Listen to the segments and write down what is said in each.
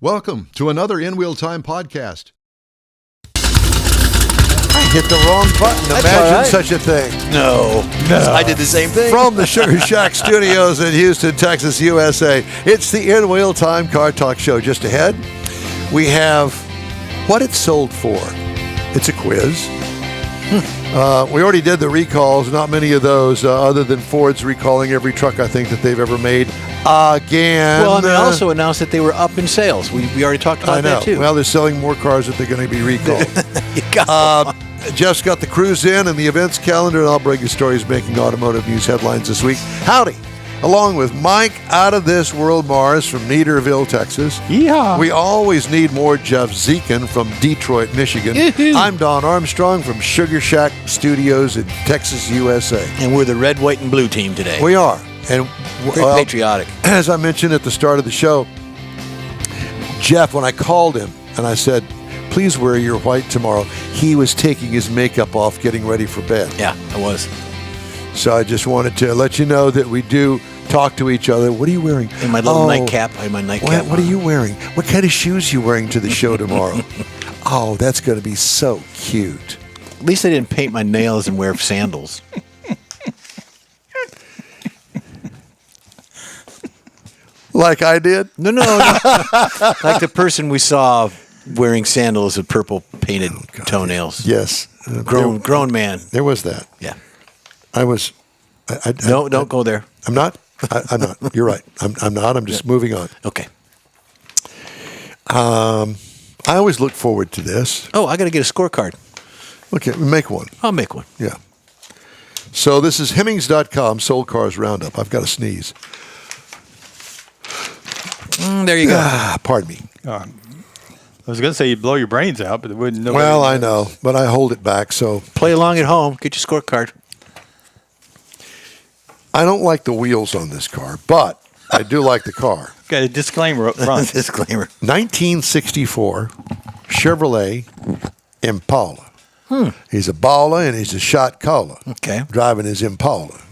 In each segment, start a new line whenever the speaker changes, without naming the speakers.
Welcome to another InWheelTime podcast.
I hit the wrong button.
That's
Imagine
all right.
such a thing.
No. I did the same thing.
From the Sugar Shack Studios in Houston, Texas, USA, it's the InWheelTime Car Talk Show. Just ahead, we have what it's sold for. It's a quiz. We already did the recalls. Not many of those, other than Ford's recalling every truck I think that they've ever made. Again.
Well, and they also announced that they were up in sales. We already talked about that, too.
Well, they're selling more cars that they're going to be recalled.
You got
Jeff's got the cruise in and the events calendar, and I'll bring you stories making automotive news headlines this week. Howdy. Along with Mike out of this world, Mars from Neaterville, Texas.
Yeehaw.
We always need more Jeff Zekin from Detroit, Michigan. I'm Don Armstrong from Sugar Shack Studios in Texas, USA.
And we're the red, white, and blue team today.
We are. And
Very patriotic.
As I mentioned at the start of the show, Jeff, when I called him and I said, please wear your white tomorrow, he was taking his makeup off, getting ready for bed.
Yeah, I was.
So I just wanted to let you know that we do talk to each other. What are you wearing?
And my little nightcap. I had my nightcap.
What are you wearing? What kind of shoes are you wearing to the show tomorrow? Oh, that's going to be so cute.
At least I didn't paint my nails and wear sandals.
Like I did?
No. Like the person we saw wearing sandals with purple painted toenails.
Yes.
Grown man.
There was that.
Yeah.
I was.
No, don't go there.
I'm not. I'm not. You're right. I'm not. I'm just moving on.
Okay.
I always look forward to this.
Oh, I got to get a scorecard.
Okay, make one.
I'll make one.
Yeah. So this is Hemmings.com, Sold Cars Roundup. I've got to sneeze.
There you go.
Pardon me.
I was going to say you'd blow your brains out, but it wouldn't.
Well, I know, but I hold it back. So
Play along at home. Get your scorecard.
I don't like the wheels on this car, but I do like the car.
Got a disclaimer up front.
Disclaimer.
1964 Chevrolet Impala. He's a baller and he's a shot caller.
Okay.
Driving his Impala.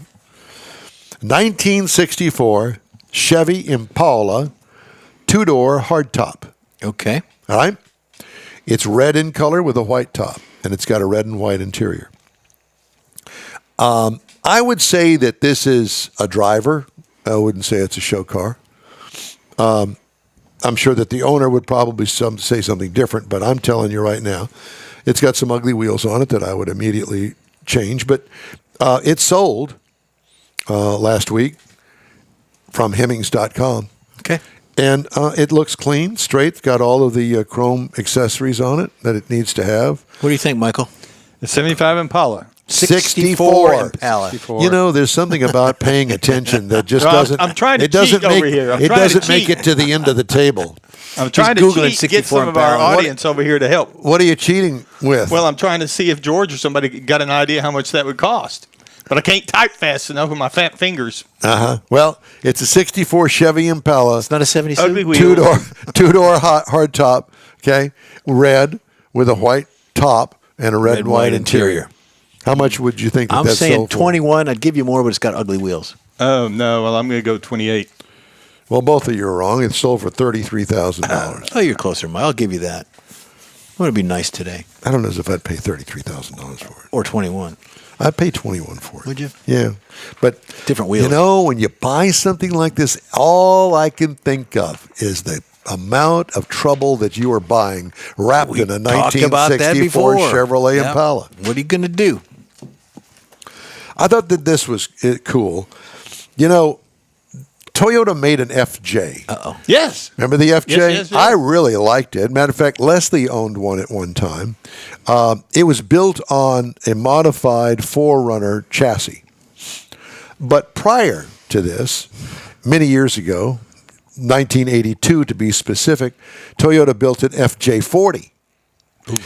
1964 Chevy Impala, two-door hardtop.
Okay.
All right? It's red in color with a white top, and it's got a red and white interior. I would say that this is a driver. I wouldn't say it's a show car. I'm sure that the owner would probably say something different, but I'm telling you right now, it's got some ugly wheels on it that I would immediately change. But it sold last week from Hemmings.com.
Okay.
And it looks clean, straight. It's got all of the chrome accessories on it that it needs to have.
What do you think, Michael?
The 75 Impala.
64 Impala.
64.
You know, there's something about paying attention that just
Well,
doesn't.
I'm trying to
it doesn't
cheat
make,
over here. I'm
It
trying to
doesn't make
cheat.
it to the end of the table.
I'm trying to
Googling
cheat, get
64
some of our
Impala.
audience over here to help.
What are you cheating with?
Well, I'm trying to see if George or somebody got an idea how much that would cost. But I can't type fast enough with my fat fingers.
Well, it's a 64 Chevy Impala.
It's not a 72?
Ugly wheels.
Two-door hard top, okay? Red with a white top and a red and white interior. How much would you think
I'm
that's
saying
sold for?
21. I'd give you more, but it's got ugly wheels.
Oh, no. Well, I'm going to go 28.
Well, both of you are wrong. It's sold for $33,000.
Oh, you're closer, Mike. I'll give you that. Would it be nice today?
I don't know as if I'd pay $33,000 for it.
Or 21.
I'd pay $21,000 for it.
Would you?
Yeah. But
Different wheels.
You know, when you buy something like this, all I can think of is the amount of trouble that you are buying wrapped in a
Talked about that
1964
before.
Chevrolet
Yep.
Impala.
What are you going to do?
I thought that this was cool. You know, Toyota made an FJ.
Uh-oh.
Yes.
Remember the FJ?
Yes.
I really liked it. Matter of fact, Leslie owned one at one time. It was built on a modified 4Runner chassis. But prior to this, many years ago, 1982 to be specific, Toyota built an FJ40.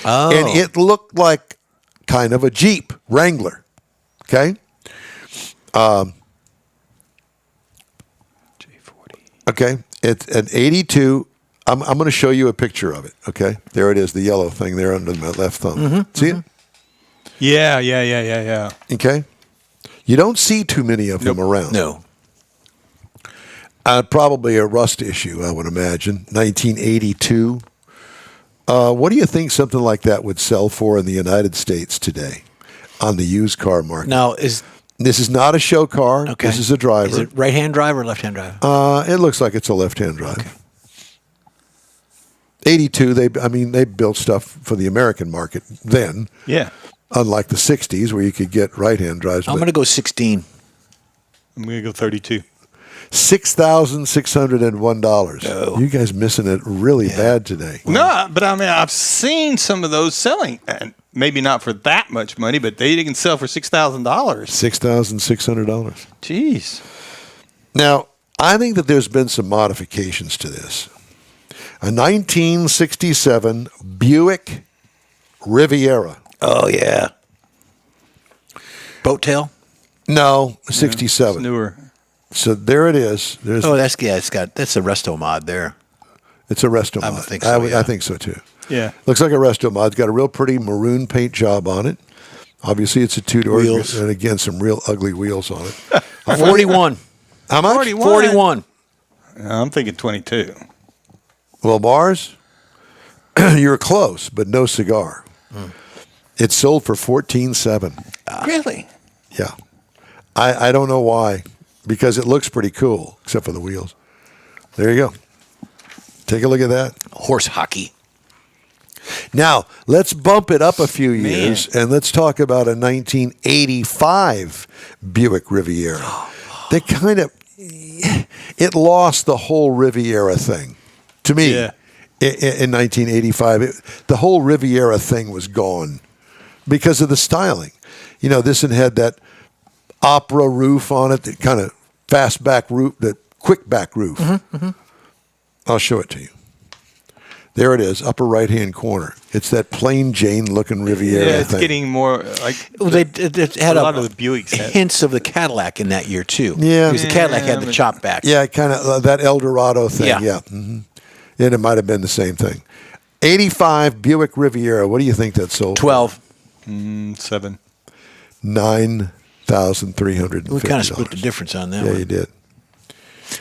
Oh.
And it looked like kind of a Jeep Wrangler. Okay?
J40.
Okay, it's an 82. I'm going to show you a picture of it. Okay, there it is, the yellow thing there under my left thumb. See it?
Yeah.
Okay, you don't see too many of them around.
No.
Probably a rust issue, I would imagine. 1982. What do you think something like that would sell for in the United States today on the used car market?
Now,
This is not a show car.
okay.
This is a driver.
Is it right-hand drive or left-hand drive?
It looks like it's a left-hand drive.
Okay.
82, they built stuff for the American market then.
Yeah.
Unlike the 60s where you could get right-hand drives.
I'm going to go 16.
I'm going to go 32.
$6,601.
No.
You guys missing it really bad today.
No, but I mean, I've seen some of those selling, and maybe not for that much money, but they can sell for $6,000.
$6,600.
Jeez.
Now, I think that there's been some modifications to this. A 1967 Buick Riviera.
Oh, yeah. Boat tail?
No,
It's
67.
newer.
So there it is. There's
That's a resto mod there.
It's a restomod.
I would think so, yeah.
I think so too.
Yeah.
Looks like a restomod. It's got a real pretty maroon paint job on it. Obviously, it's a two-door.
Wheels.
And again, some real ugly wheels on it.
41.
How much?
41.
I'm thinking 22.
Well, Mars, you're close, but no cigar. It's sold for $14,700.
Really?
Yeah. I don't know why, because it looks pretty cool, except for the wheels. There you go. Take a look at that.
Horse hockey.
Now, let's bump it up a few years, and let's talk about a 1985 Buick Riviera. They kind of, it lost the whole Riviera thing. To me,
Yeah.
in 1985, the whole Riviera thing was gone because of the styling. You know, this one had that opera roof on it, that kind of fastback roof, that quick back roof. I'll show it to you. There it is, upper right-hand corner. It's that plain Jane-looking Riviera
Yeah, it's
thing.
getting more like
Well, it had
a lot of the Buicks had.
hints of the Cadillac in that year, too.
Yeah.
Because the Cadillac had the chop back.
Yeah, kind of that Eldorado thing.
Yeah.
Yeah. And it might have been the same thing. 85 Buick Riviera. What do you think that sold?
12.
7.
$9,350.
We kind of split the difference on that
Yeah,
one.
you did.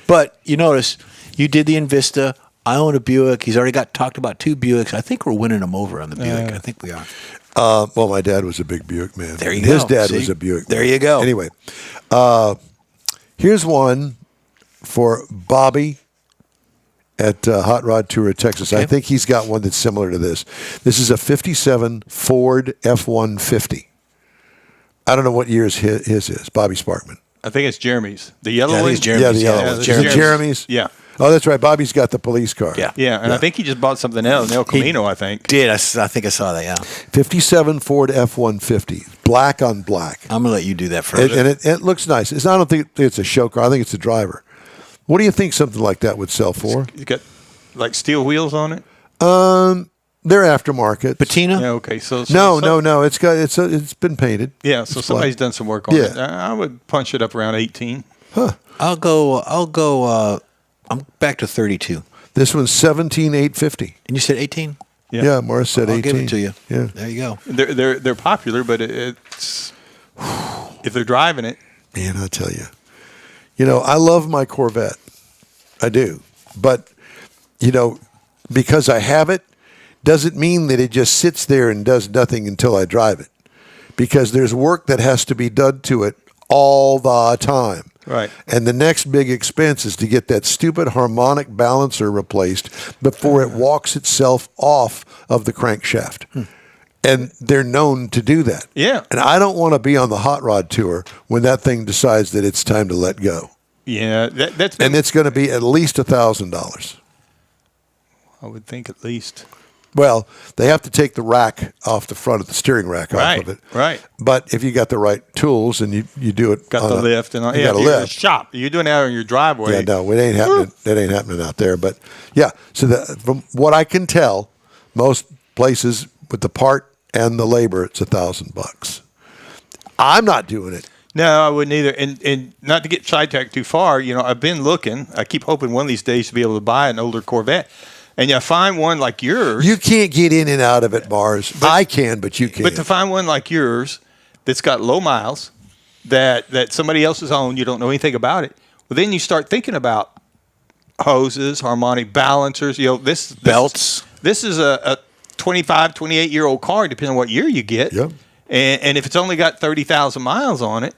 But you notice, you did the Invista. I own a Buick. He's already talked about 2 Buicks. I think we're winning him over on the Buick. I think we are.
Well, my dad was a big Buick man.
There you
And His
go.
dad
See?
was a Buick
There
man.
you go.
Anyway, here's one for Bobby at Hot Rod Tour of Texas.
Okay.
I think he's got one that's similar to this. This is a 57 Ford F-150. I don't know what year's his is. Bobby Sparkman.
I think it's Jeremy's. The yellow
Yeah, I
one?
think it's Jeremy's.
Yeah, the yellow
Yeah,
one.
it's
Is it
Jeremy's.
Jeremy's?
Yeah.
Oh, that's right. Bobby's got the police car.
Yeah.
Yeah, and I think he just bought something else, an El Camino, I think.
Did. I think I saw that, yeah.
57 Ford F-150. Black on black.
I'm going to let you do that first.
And it looks nice. I don't think it's a show car. I think it's a driver. What do you think something like that would sell for?
He's got like steel wheels on it.
They're aftermarket.
Patina?
Yeah, okay. So
No. It's been painted.
Yeah, so
It's
somebody's
black.
done some work on
Yeah.
it. I would punch it up around 18.
I'll go, I'm back to 32.
This one's 17,850.
And you said 18?
Yeah, Morris said
I'll
18.
give it to you.
Yeah.
There you go.
They're popular, but it's if they're driving it.
Man, I'll tell you. You know, I love my Corvette. I do. But, because I have it, doesn't mean that it just sits there and does nothing until I drive it. Because there's work that has to be done to it all the time.
Right.
And the next big expense is to get that stupid harmonic balancer replaced before it walks itself off of the crankshaft. And they're known to do that.
Yeah.
And I don't want to be on the hot rod tour when that thing decides that it's time to let go.
Yeah, that's.
And it's going to be at least $1,000.
I would think at least.
Well, they have to take the rack off the front of the steering rack off of it.
Right.
But if you got the right tools and you do it,
Got the lift and all.
you
Yeah,
got a
if you're in a
lift.
shop. You're doing that in your driveway.
Yeah, no, it ain't happening. That ain't happening out there. But yeah, so from what I can tell, most places with the part and the labor, it's $1,000. I'm not doing it.
No, I wouldn't either. And not to get sidetracked too far, I've been looking. I keep hoping one of these days to be able to buy an older Corvette. And you find one like yours.
You can't get in and out of it, Mars. I can, but you can't.
But to find one like yours that's got low miles, that somebody else has owned, you don't know anything about it. Well, then you start thinking about hoses, harmonic balancers.
Belts.
This is a 25, 28-year-old car, depending on what year you get.
Yep.
And if it's only got 30,000 miles on it,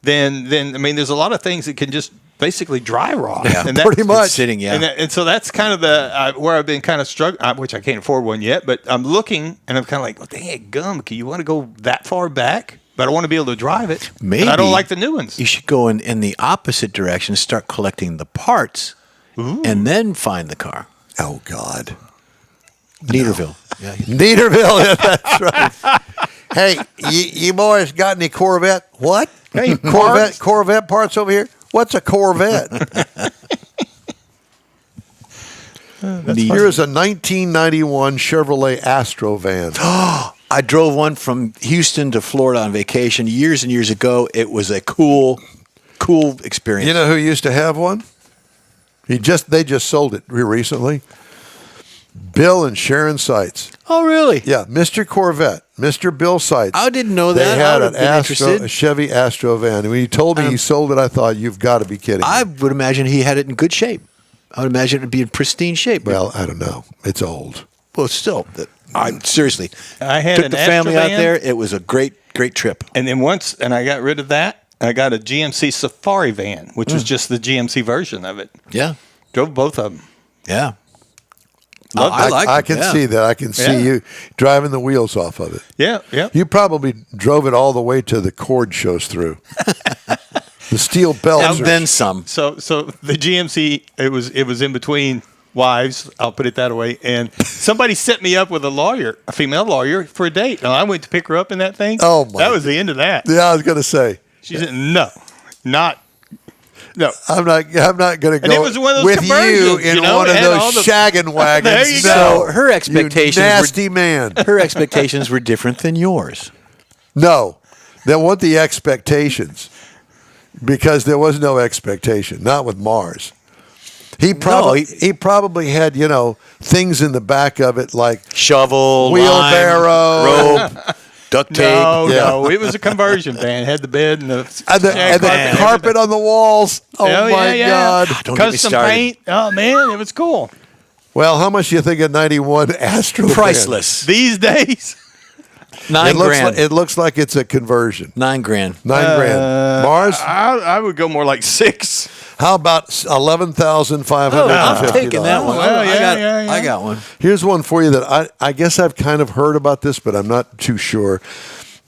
then I mean, there's a lot of things that can just basically dry rot.
Yeah,
and
pretty much.
Sitting, yeah.
And so that's kind of the where I've been kind of struggling, which I can't afford one yet, but I'm looking and I'm kind of like, well, dang, gum, you want to go that far back? But I want to be able to drive it.
Maybe.
And I don't like the new ones.
You should go in the opposite direction, start collecting the parts, and then find the car.
Oh, God.
Neaterville. Yeah.
Neaterville, yeah, that's right. Hey, you boys got any Corvette? What?
Hey,
Corvette parts over here? What's a Corvette? Here's a 1991 Chevrolet Astro van.
I drove one from Houston to Florida on vacation years and years ago. It was a cool experience.
You know who used to have one? They just sold it recently. Bill and Sharon Seitz.
Oh, really?
Yeah, Mr. Corvette, Mr. Bill Seitz.
I didn't know that.
They had
I
an
would have been interested.
a Chevy Astro van. And when he told me he sold it, I thought, you've got to be kidding me.
I would imagine he had it in good shape. I would imagine it would be in pristine shape.
Well, I don't know. It's old.
Well, still, seriously.
I had
took
an
the family
Astra
out
van.
there. It was a great trip.
And then I got rid of that. I got a GMC Safari van, which was just the GMC version of it.
Yeah.
Drove both of them.
Yeah.
Loved it.
I can see that. I can see you driving the wheels off of it.
Yeah, yeah.
You probably drove it all the way to the cord shows through. The steel belts.
And then some.
So the GMC, it was in between wives, I'll put it that way, and somebody set me up with a female lawyer for a date, and I went to pick her up in that thing.
Oh, my.
That was the end of that.
Yeah, I was going to say.
She said, no.
I'm not going to
And it
go
was one of those
with you
conversions,
in
you know,
one of
it had all
those
the-
shaggin' wagons.
There you
No,
So her expectations
you nasty man.
Her expectations were different than yours.
No, that weren't the expectations, because there was no expectation. Not with Mars. He probably had things in the back of it like
Shovel,
wheelbarrow,
lime, rope, duct tape.
No, it was a conversion van. It had the bed and the
and the carpet on the walls. Oh my God!
Don't get me
Custom
started.
paint. Oh man, it was cool.
Well, how much do you think a '91 Astro?
Priceless.
These days,
$9,000.
It looks like it's a conversion.
$9,000.
$9,000. Mars.
I would go more like 6.
How about $11,550?
I'm taking that one.
Well,
I got one.
Here's one for you that I guess I've kind of heard about this, but I'm not too sure.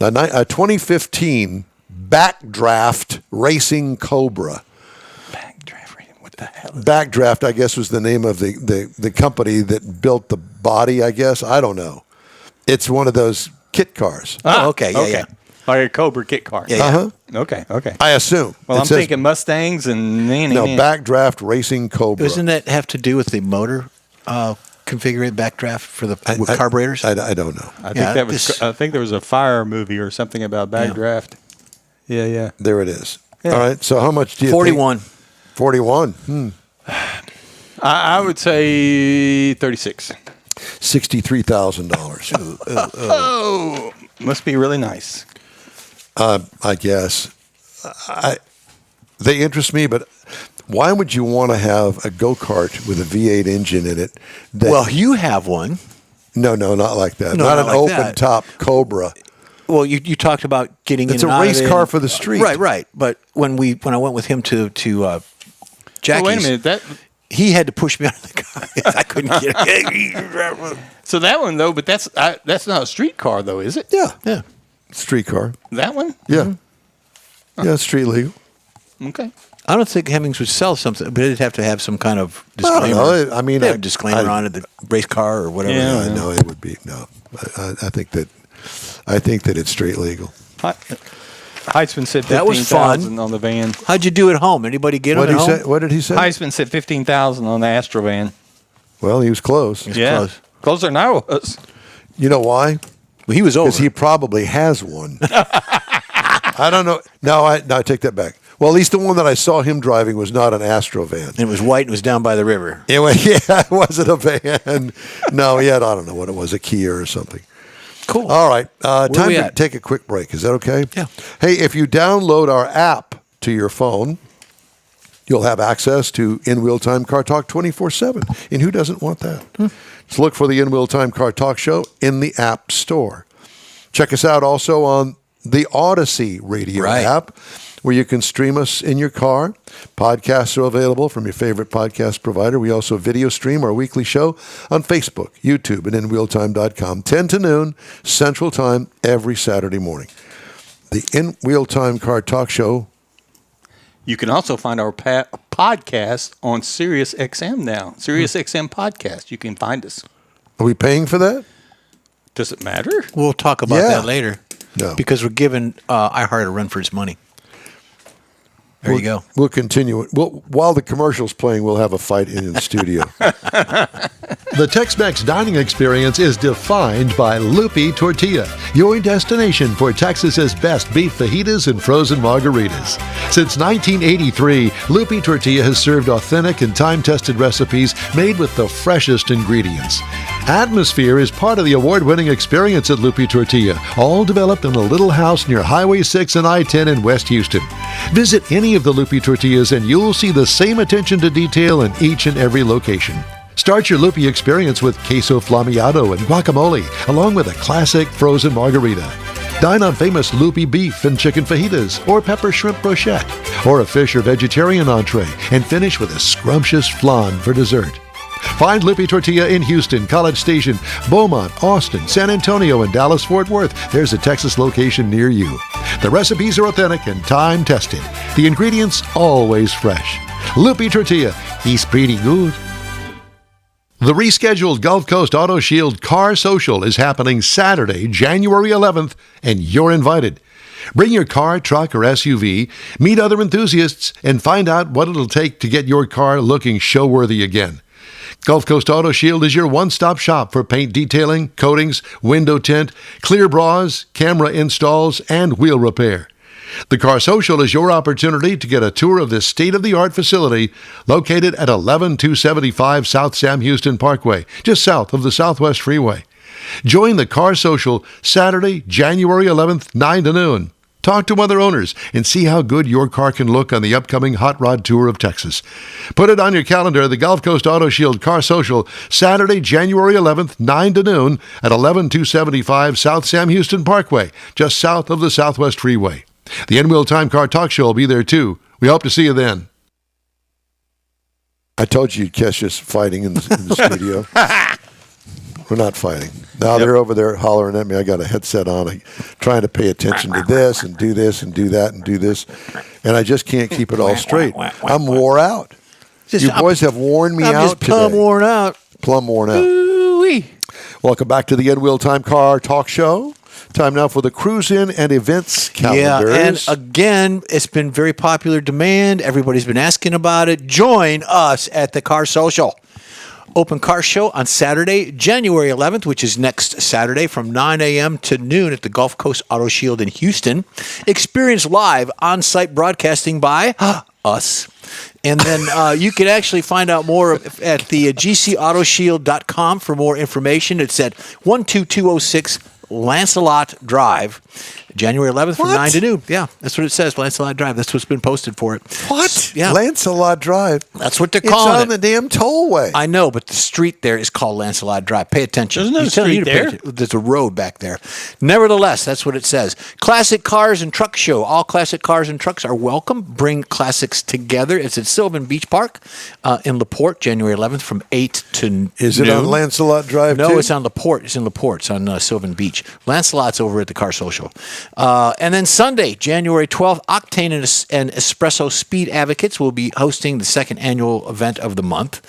A 2015 Backdraft Racing Cobra.
What the hell?
Backdraft, I guess, was the name of the company that built the body, I guess. I don't know. It's one of those kit cars.
Oh, okay. Yeah.
Like a Cobra kit car.
Yeah.
Uh-huh.
Okay.
I assume.
Well,
It
I'm
says-
thinking Mustangs and
Backdraft Racing Cobra.
Doesn't that have to do with the motor configuring backdraft for the with carburetors?
I don't know.
I think there was a fire movie or something about backdraft. Yeah.
There it is.
Yeah.
All right. So how much do you
41.
think? 41.
I would say 36.
$63,000.
Oh, must be really nice.
I guess. They interest me, but why would you want to have a go-kart with a V8 engine in it?
Well, you have one.
No, not like that.
No,
not
not
an
like
open-top Cobra.
Well, you talked about getting
It's
in
a
and out
race
of it.
car for the street.
Right. But when I went with him to Jackie's,
Oh, wait a minute.
he had to push me out of the car. I couldn't get it.
So that one though, but that's not a street car though, is it?
Yeah. Street car.
That one?
Yeah. Yeah, street legal.
Okay.
I don't think Hemmings would sell something, but it'd have to have some kind of
I don't
disclaimer.
know. I mean,
They have a disclaimer on it, the race car or whatever.
Yeah.
I know it would be. No. I think that it's straight legal.
Heisman said
That was fun.
15,000 on the van.
How'd you do at home? Anybody get
What
them
did
at
he
home?
say? What did he say?
Heisman said 15,000 on the Astro van.
Well, he was close.
Close.
Closer than I was.
You know why?
Well, he was over.
Because he probably has one. I don't know. No, I take that back. Well, at least the one that I saw him driving was not an Astro van.
And it was white and was down by the river.
Anyway, yeah, it wasn't a van. No, he had, I don't know what it was, a Kia or something.
Cool.
All right. Time
we
to
at?
take a quick break. Is that okay?
Yeah.
Hey, if you download our app to your phone, You'll have access to InWheelTime Car Talk 24/7. And who doesn't want that? So look for the InWheelTime Car Talk Show in the App Store. Check us out also on the Odyssey radio app, where you can stream us in your car. Podcasts are available from your favorite podcast provider. We also video stream our weekly show on Facebook, YouTube, and InWheelTime.com, 10 to noon Central Time every Saturday morning. The InWheelTime Car Talk Show.
You can also find our podcast on Sirius XM now. Sirius XM podcast. You can find us.
Are we paying for that?
Does it matter?
We'll talk about that later.
No.
Because we're giving iHeart a run for its money. There you go.
We'll continue it. While the commercial's playing, we'll have a fight in the studio.
The Tex-Mex dining experience is defined by Lupi Tortilla, your destination for Texas's best beef fajitas and frozen margaritas. Since 1983, Lupi Tortilla has served authentic and time-tested recipes made with the freshest ingredients. Atmosphere is part of the award-winning experience at Lupi Tortilla, all developed in a little house near Highway 6 and I-10 in West Houston. Visit any of the Lupi Tortillas and you'll see the same attention to detail in each and every location. Start your Lupi experience with queso flamiado and guacamole, along with a classic frozen margarita. Dine on famous Lupi beef and chicken fajitas, or pepper shrimp brochette, or a fish or vegetarian entree, and finish with a scrumptious flan for dessert. Find Lupi Tortilla in Houston, College Station, Beaumont, Austin, San Antonio, and Dallas-Fort Worth. There's a Texas location near you. The recipes are authentic and time-tested. The ingredients always fresh. Lupi Tortilla, he's pretty good. The rescheduled Gulf Coast Auto Shield Car Social is happening Saturday, January 11th, and you're invited. Bring your car, truck, or SUV, meet other enthusiasts, and find out what it'll take to get your car looking show-worthy again. Gulf Coast Auto Shield is your one-stop shop for paint detailing, coatings, window tint, clear bras, camera installs, and wheel repair. The Car Social is your opportunity to get a tour of this state-of-the-art facility located at 11275 South Sam Houston Parkway, just south of the Southwest Freeway. Join the Car Social Saturday, January 11th, 9 to noon. Talk to other owners and see how good your car can look on the upcoming Hot Rod Tour of Texas. Put it on your calendar, the Gulf Coast Auto Shield Car Social, Saturday, January 11th, 9 to noon at 11275 South Sam Houston Parkway, just south of the Southwest Freeway. The InWheelTime Car Talk Show will be there too. We hope to see you then.
I told you you'd catch us fighting in the studio. We're not fighting. Now they're over there hollering at me. I got a headset on, trying to pay attention to this and do this and do that and do this. And I just can't keep it all straight. I'm wore out. You boys have worn me out
just plumb
today.
worn out.
Plumb worn out.
Ooh-wee.
Welcome back to the InWheelTime Car Talk Show. Time now for the cruise-in and events calendars.
Yeah, and again, it's been very popular demand. Everybody's been asking about it. Join us at the Car Social. Open car show on Saturday, January 11th, which is next Saturday from 9 a.m. to noon at the Gulf Coast Auto Shield in Houston. Experience live on-site broadcasting by us. And then you can actually find out more at the gcautoshield.com for more information. It's at 12206 Lancelot Drive, January 11th from 9 to noon. Yeah, that's what it says, Lancelot Drive. That's what's been posted for it.
What?
Yeah.
Lancelot Drive?
That's what they're calling it.
It's on the damn tollway.
I know, but the street there is called Lancelot Drive. Pay attention.
There's no
He's telling
street
you to
there.
pay attention. There's a road back there. Nevertheless, that's what it says. Classic Cars and Truck Show. All classic cars and trucks are welcome. Bring classics together. It's at Sylvan Beach Park in LaPorte, January 11th from 8 to noon.
Is it on Lancelot Drive,
No,
too?
it's on LaPorte. It's in LaPorte. It's on Sylvan Beach. Lancelot's over at the Car Social. And then Sunday, January 12th, Octane and Espresso Speed Advocates will be hosting the second annual event of the month.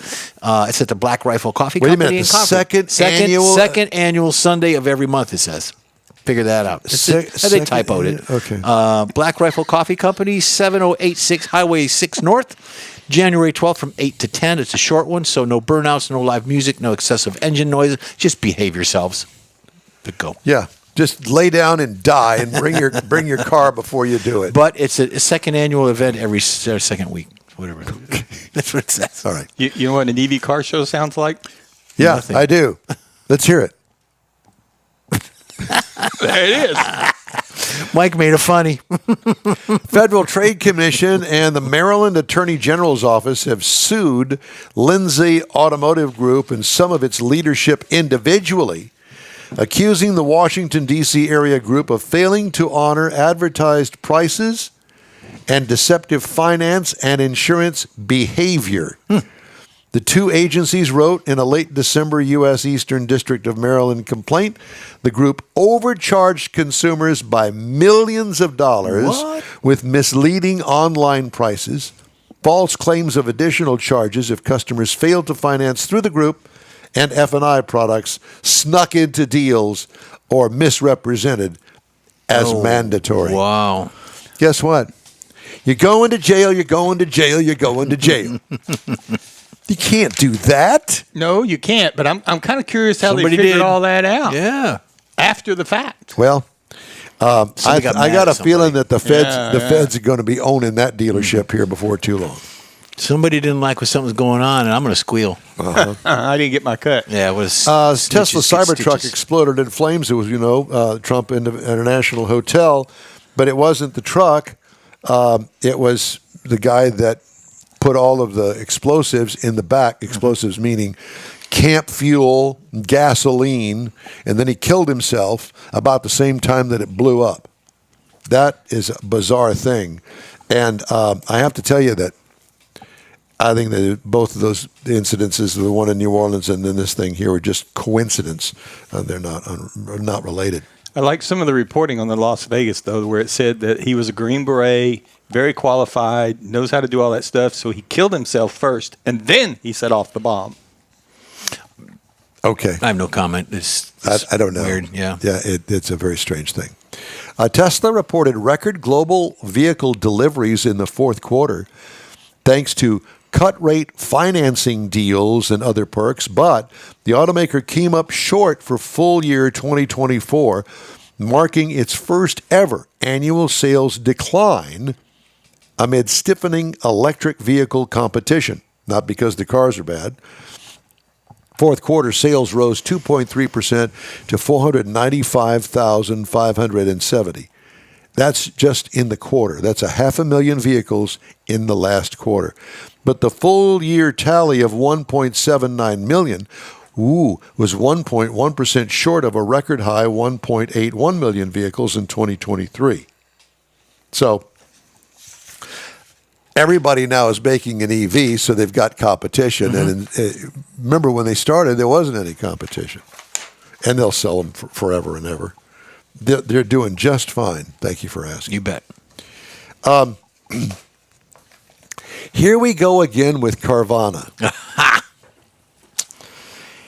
It's at the Black Rifle Coffee
Wait a
Company.
minute,
in Concord. Second annual Sunday of every month, it says. Figure that out. They typoed it.
Okay.
Black Rifle Coffee Company, 7086 Highway 6 North, January 12th from 8 to 10. It's a short one, so no burnouts, no live music, no excessive engine noise. Just behave yourselves. But go.
Yeah. Just lay down and die and bring your car before you do it.
But it's a second annual event every second week. Whatever. That's what it says.
All right.
You know what an EV car show sounds like?
Yeah,
Nothing.
I do. Let's hear it.
There it is.
Mike made it funny.
Federal Trade Commission and the Maryland Attorney General's Office have sued Lindsay Automotive Group and some of its leadership individually, accusing the Washington, D.C. area group of failing to honor advertised prices and deceptive finance and insurance behavior. The two agencies wrote in a late December U.S. Eastern District of Maryland complaint the group overcharged consumers by millions of dollars with misleading online prices, false claims of additional charges if customers failed to finance through the group, and F&I products snuck into deals or misrepresented as mandatory.
Wow.
Guess what? You're going to jail, you're going to jail, you're going to jail. You can't do that.
No, you can't. But I'm kind of curious how
Somebody
they figured
did.
all that out.
Yeah.
After the fact.
Well, I got a feeling that the feds are going to be owning that dealership here before too long.
Somebody didn't like what something's going on, and I'm going to squeal.
I didn't get my cut.
Yeah, it was
Tesla Cybertruck exploded in flames. It was, Trump International Hotel, but it wasn't the truck. It was the guy that put all of the explosives in the back, explosives meaning camp fuel, gasoline, and then he killed himself about the same time that it blew up. That is a bizarre thing. And I have to tell you that I think that both of those incidences, the one in New Orleans and then this thing here, are just coincidence. They're not related.
I like some of the reporting on the Las Vegas, though, where it said that he was a Green Beret, very qualified, knows how to do all that stuff, so he killed himself first, and then he set off the bomb.
Okay.
I have no comment.
I don't know.
Weird, yeah.
Yeah, it's a very strange thing. Tesla reported record global vehicle deliveries in the fourth quarter, thanks to cut-rate financing deals and other perks, but the automaker came up short for full year 2024, marking its first ever annual sales decline amid stiffening electric vehicle competition. Not because the cars are bad. Fourth quarter sales rose 2.3% to 495,570. That's just in the quarter. That's 500,000 vehicles in the last quarter. But the full year tally of 1.79 million was 1.1% short of a record high 1.81 million vehicles in 2023. So everybody now is making an EV, so they've got competition. And remember, when they started, there wasn't any competition. And they'll sell them forever and ever. They're doing just fine. Thank you for asking.
You bet.
Here we go again with Carvana.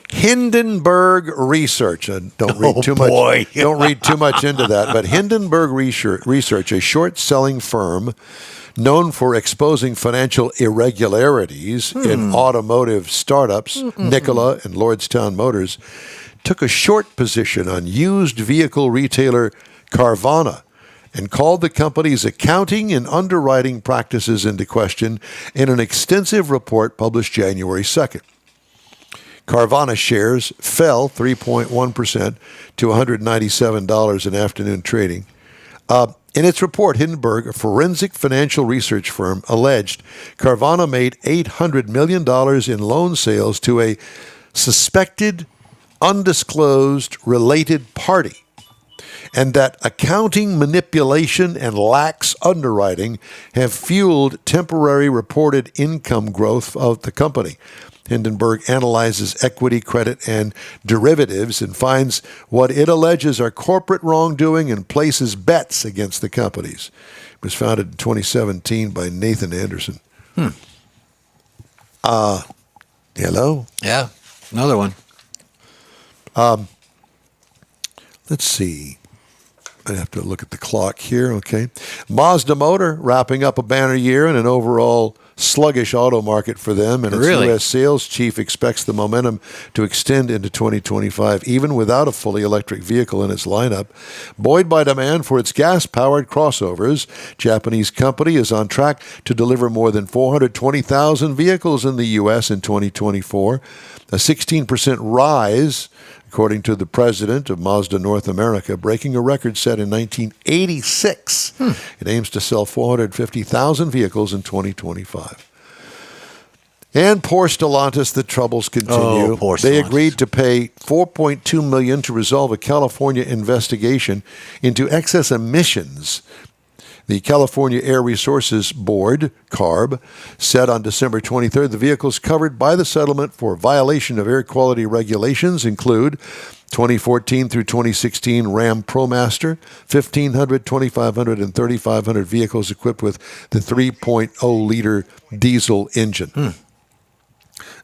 Hindenburg Research. Don't read too much. Don't read too much into that. But Hindenburg Research, a short-selling firm known for exposing financial irregularities in automotive startups, Nikola and Lordstown Motors, took a short position on used vehicle retailer Carvana and called the company's accounting and underwriting practices into question in an extensive report published January 2nd. Carvana shares fell 3.1% to $197 in afternoon trading. In its report, Hindenburg, a forensic financial research firm, alleged Carvana made $800 million in loan sales to a suspected, undisclosed, related party, and that accounting manipulation and lax underwriting have fueled temporary reported income growth of the company. Hindenburg analyzes equity, credit, and derivatives and finds what it alleges are corporate wrongdoing and places bets against the companies. It was founded in 2017 by Nathan Anderson. Hello?
Yeah, another one.
Let's see. I have to look at the clock here. Okay. Mazda Motor wrapping up a banner year in an overall sluggish auto market for them, and its U.S. sales chief expects the momentum to extend into 2025, even without a fully electric vehicle in its lineup. Buoyed by demand for its gas-powered crossovers, Japanese company is on track to deliver more than 420,000 vehicles in the U.S. in 2024, a 16% rise, according to the president of Mazda North America, breaking a record set in 1986. It aims to sell 450,000 vehicles in 2025. And poor Stellantis, the troubles continue.
Oh, poor
They
Stellantis.
agreed to pay $4.2 million to resolve a California investigation into excess emissions. The California Air Resources Board, CARB, said on December 23rd the vehicles covered by the settlement for violation of air quality regulations include 2014 through 2016 Ram ProMaster, 1,500, 2,500, and 3,500 vehicles equipped with the 3.0-liter diesel engine.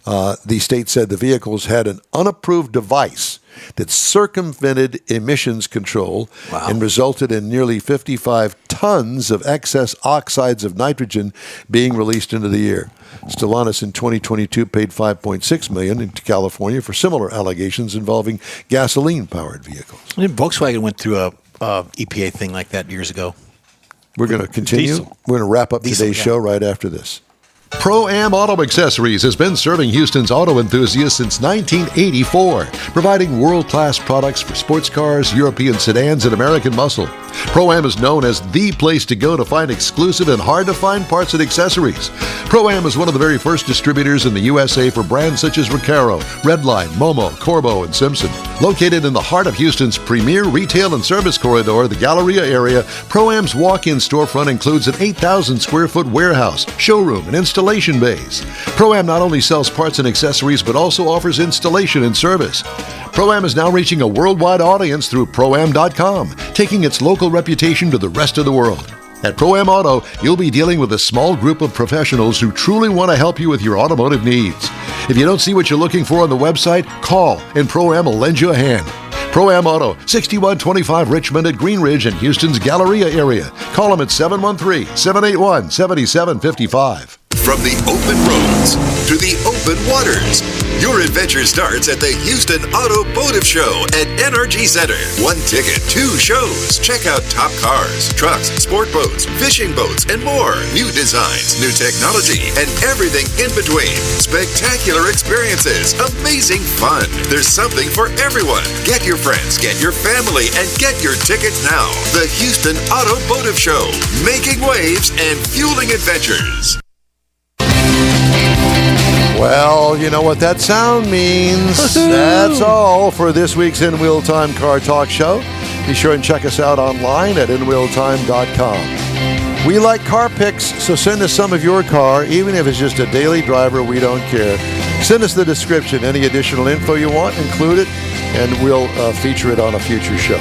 The state said the vehicles had an unapproved device that circumvented emissions control and resulted in nearly 55 tons of excess oxides of nitrogen being released into the air. Stellantis in 2022 paid $5.6 million into California for similar allegations involving gasoline-powered vehicles.
Volkswagen went through a EPA thing like that years ago.
We're going to continue.
Diesel.
We're going to wrap up
Diesel,
today's
yeah.
show right after this.
Pro-Am Auto Accessories has been serving Houston's auto enthusiasts since 1984, providing world-class products for sports cars, European sedans, and American muscle. Pro-Am is known as the place to go to find exclusive and hard-to-find parts and accessories. Pro-Am is one of the very first distributors in the USA for brands such as Recaro, Redline, Momo, Corbo, and Simpson. Located in the heart of Houston's premier retail and service corridor, the Galleria area, Pro-Am's walk-in storefront includes an 8,000-square-foot warehouse, showroom, and installation bays. Pro-Am not only sells parts and accessories, but also offers installation and service. Pro-Am is now reaching a worldwide audience through Pro-Am.com, taking its local reputation to the rest of the world. At Pro-Am Auto, you'll be dealing with a small group of professionals who truly want to help you with your automotive needs. If you don't see what you're looking for on the website, call and Pro-Am will lend you a hand. Pro-Am Auto, 6125 Richmond at Green Ridge in Houston's Galleria area. Call them at 713-781-7755.
From the open roads to the open waters, your adventure starts at the Houston Automotive Show at NRG Center. One ticket, two shows. Check out top cars, trucks, sport boats, fishing boats, and more. New designs, new technology, and everything in between. Spectacular experiences, amazing fun. There's something for everyone. Get your friends, get your family, and get your tickets now. The Houston Automotive Show, making waves and fueling adventures.
Well, you know what that sound means. That's all for this week's InWheelTime Car Talk Show. Be sure and check us out online at InWheelTime.com. We like car pics, so send us some of your car, even if it's just a daily driver, we don't care. Send us the description, any additional info you want, include it, and we'll feature it on a future show.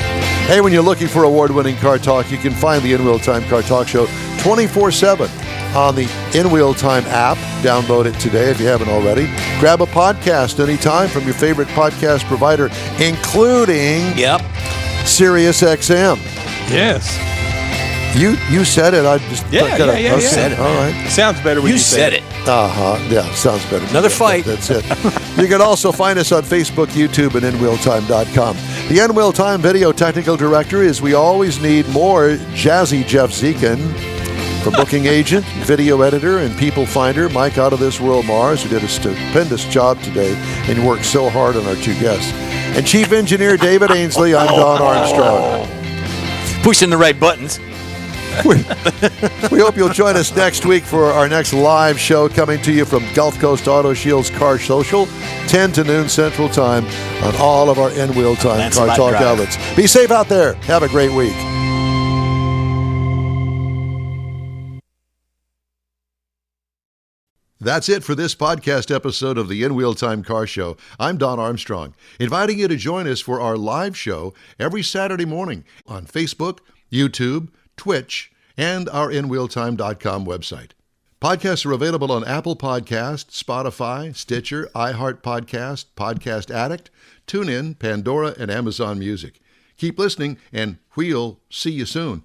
Hey, when you're looking for award-winning car talk, you can find the InWheelTime Car Talk Show 24/7 on the InWheelTime app. Download it today if you haven't already. Grab a podcast anytime from your favorite podcast provider, including SiriusXM.
Yes.
You said it. I just
Yeah.
Said it.
All right.
Sounds better when
You
you
said it.
Yeah, sounds better.
Another fight.
That's it. You can also find us on Facebook, YouTube, and InWheelTime.com. The InWheelTime video technical director is we always need more Jazzy Jeff Zekin. From booking agent, video editor, and people finder, Mike Out of This World Mars, who did a stupendous job today and worked so hard on our two guests. And Chief Engineer David Ainsley, I'm Don Armstrong.
Pushing the right buttons.
We hope you'll join us next week for our next live show coming to you from Gulf Coast Auto Shield's Car Social, 10 to noon Central Time on all of our InWheelTime Car Talk outlets. Be safe out there. Have a great week.
That's it for this podcast episode of the InWheelTime Car Show. I'm Don Armstrong, inviting you to join us for our live show every Saturday morning on Facebook, YouTube, Twitch, and our InWheelTime.com website. Podcasts are available on Apple Podcasts, Spotify, Stitcher, iHeart Podcast, Podcast Addict, TuneIn, Pandora, and Amazon Music. Keep listening, and we'll see you soon.